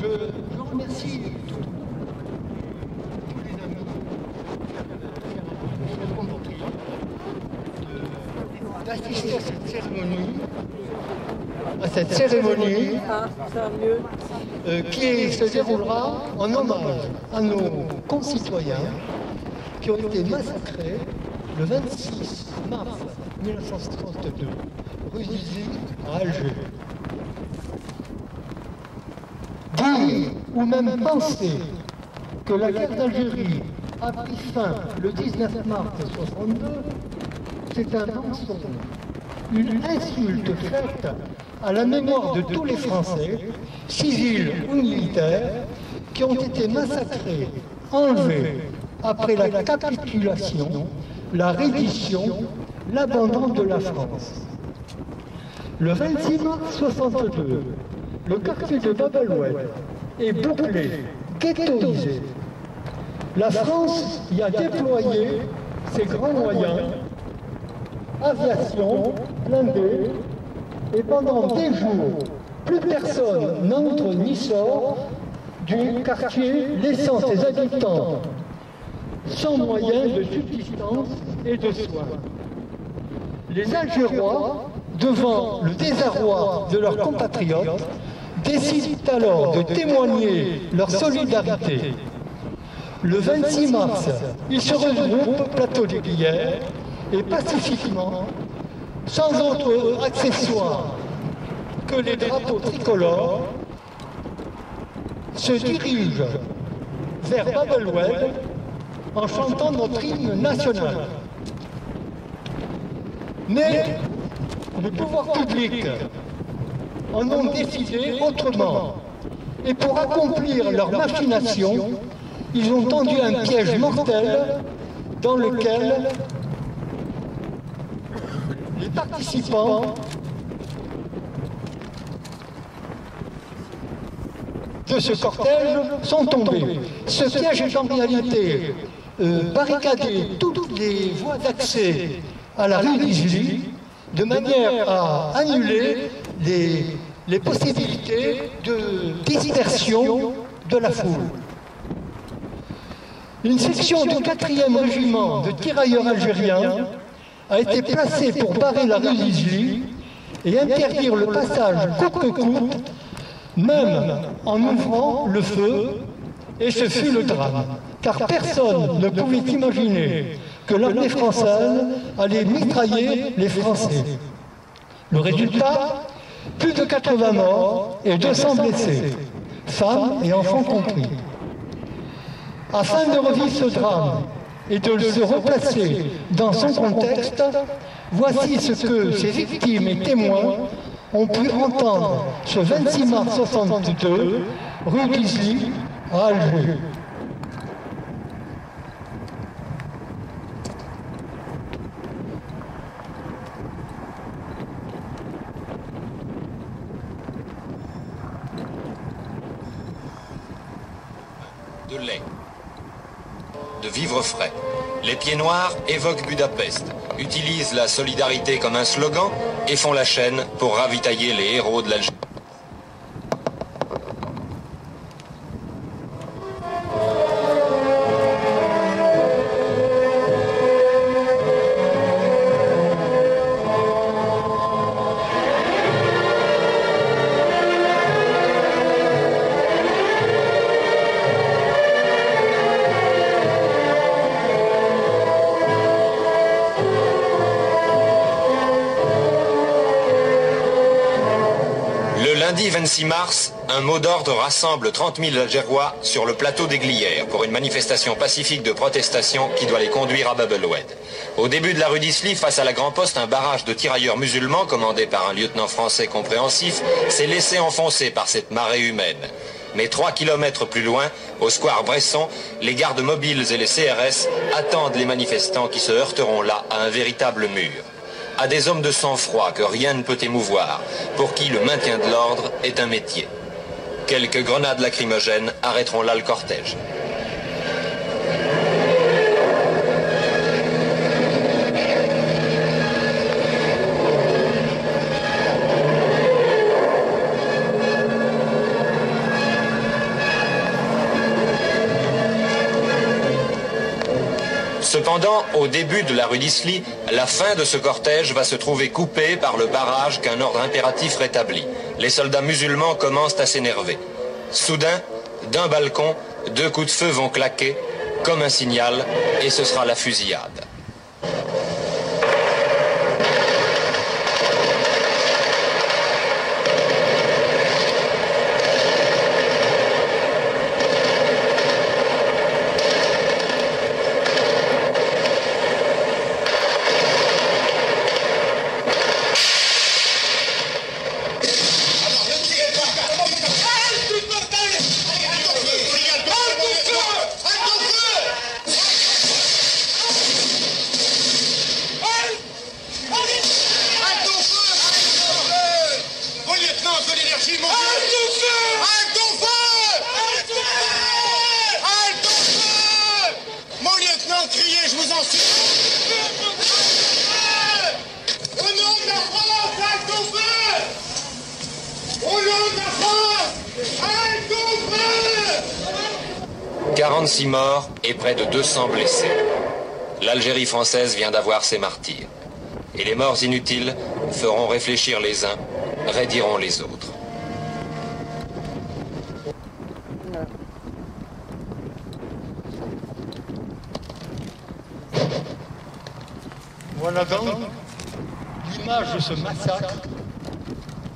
Je remercie tous les amis, mes compatriotes, d'assister à cette cérémonie, qui se déroulera en hommage à nos concitoyens qui ont été massacrés le 26 mars 1962, rue d'Isly à Alger. Dire ou même penser que la guerre d'Algérie a pris fin le 19 mars 1962, c'est un mensonge, une insulte faite à la mémoire de tous les Français, civils ou militaires, qui ont été massacrés, enlevés, après la capitulation, la reddition, l'abandon de la France. Le 26 mars 1962, le quartier de Bab el-Oued est bouclé, ghettoisé. La France y a déployé ses grands moyens, aviation, blindés, et pendant des jours, plus personne n'entre ni sort du quartier, laissant ses habitants sans moyens de subsistance et de soins. Les Algérois, devant le désarroi de leurs compatriotes, décident alors de témoigner leur solidarité. Le 26 mars, ils se regroupent au plateau des Glières et pacifiquement, sans autre accessoire que les drapeaux tricolores, se dirigent vers Bab el-Oued en chantant notre hymne national. Mais les pouvoirs publics en ont décidé autrement. Et pour accomplir leur machination, ils ont tendu un piège mortel dans lequel les participants de ce cortège sont tombés. Ce piège est en réalité barricadé toutes les voies d'accès à la rue d'Isly, de manière à annuler les possibilités de dispersion de la foule. Une section du 4e régiment de tirailleurs algériens a été placée pour barrer la rue d'Isly et interdire le passage coûte que coûte, même en ouvrant le feu, et ce fut le drame, car personne ne pouvait imaginer que l'armée française allait mitrailler les Français. Le résultat, plus de 80 morts et 200 blessés, femmes et enfants compris. Afin de revivre ce drame et de se replacer dans son contexte, voici ce que ces victimes et témoins ont pu entendre ce 26 mars 1962, rue d'Isly, à Alger. De lait, de vivres frais. Les Pieds Noirs évoquent Budapest, utilisent la solidarité comme un slogan et font la chaîne pour ravitailler les héros de l'Algérie. Lundi 26 mars, un mot d'ordre rassemble 30 000 Algérois sur le plateau des Glières pour une manifestation pacifique de protestation qui doit les conduire à Bab el-Oued. Au début de la rue d'Isly, face à la Grand Poste, un barrage de tirailleurs musulmans, commandé par un lieutenant français compréhensif, s'est laissé enfoncer par cette marée humaine. Mais 3 kilomètres plus loin, au square Bresson, les gardes mobiles et les CRS attendent les manifestants qui se heurteront là à un véritable mur. À des hommes de sang-froid que rien ne peut émouvoir, pour qui le maintien de l'ordre est un métier. Quelques grenades lacrymogènes arrêteront là le cortège. Cependant, au début de la rue d'Isly, la fin de ce cortège va se trouver coupée par le barrage qu'un ordre impératif rétablit. Les soldats musulmans commencent à s'énerver. Soudain, d'un balcon, 2 coups de feu vont claquer, comme un signal, et ce sera la fusillade. Au nom de la France, halte au feu! Au nom de la France, halte au feu! 46 morts et près de 200 blessés. L'Algérie française vient d'avoir ses martyrs. Et les morts inutiles feront réfléchir les uns, raidiront les autres. Voilà donc l'image de ce massacre.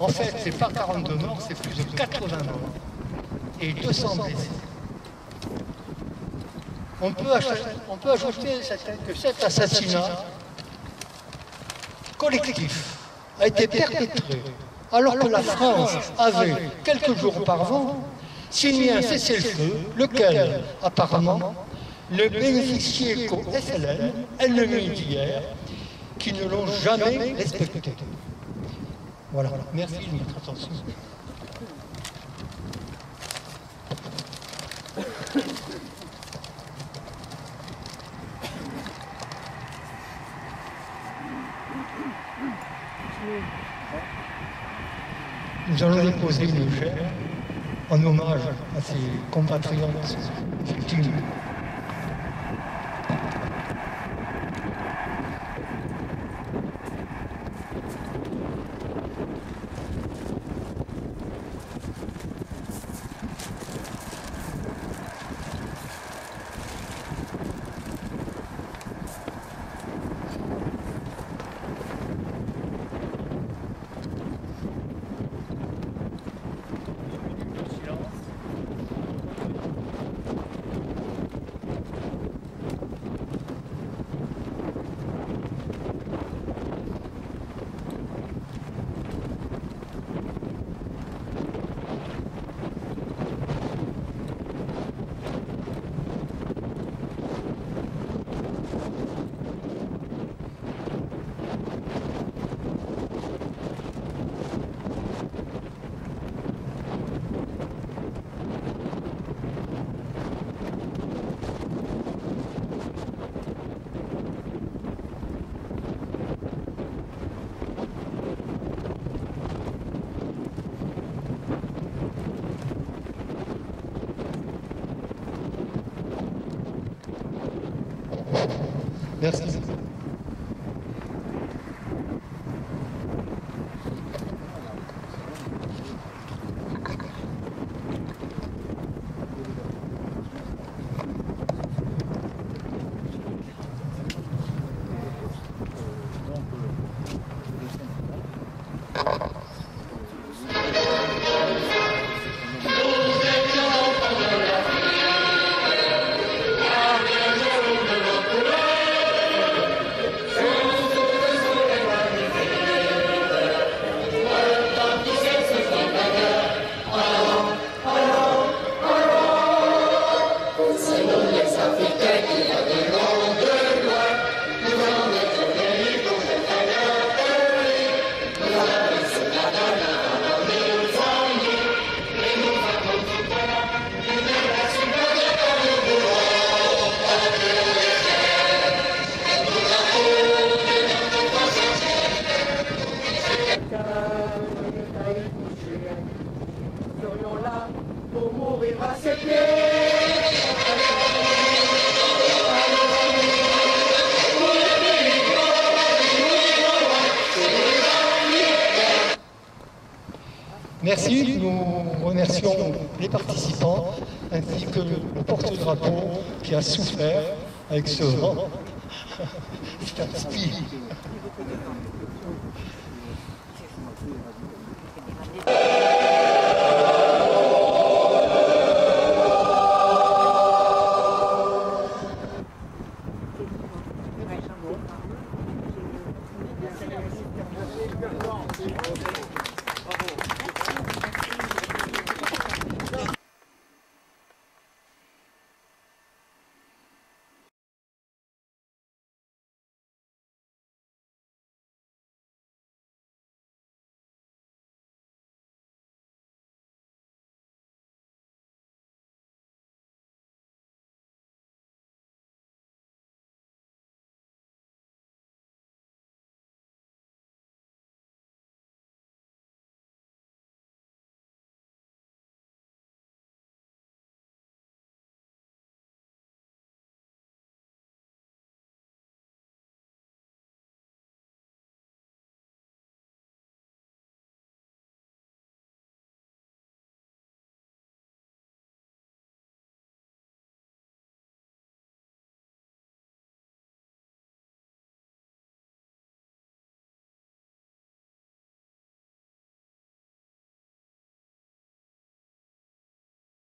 En fait, c'est pas 42 morts, c'est plus de 80 morts et 200 blessés. On peut ajouter que cet assassinat collectif a été perpétré alors que la France avait, quelques jours auparavant, signé un cessez-le-feu, lequel, apparemment, ne bénéficiait qu'aux FLN, ennemis d'hier, qui ne l'ont jamais respecté. Voilà, merci de votre attention. Nous allons déposer une chaire en hommage à ces compatriotes victimes. Merci. Merci, nous remercions les participants ainsi que le porte-drapeau qui a souffert avec ce vent. C'est un speed. Merci.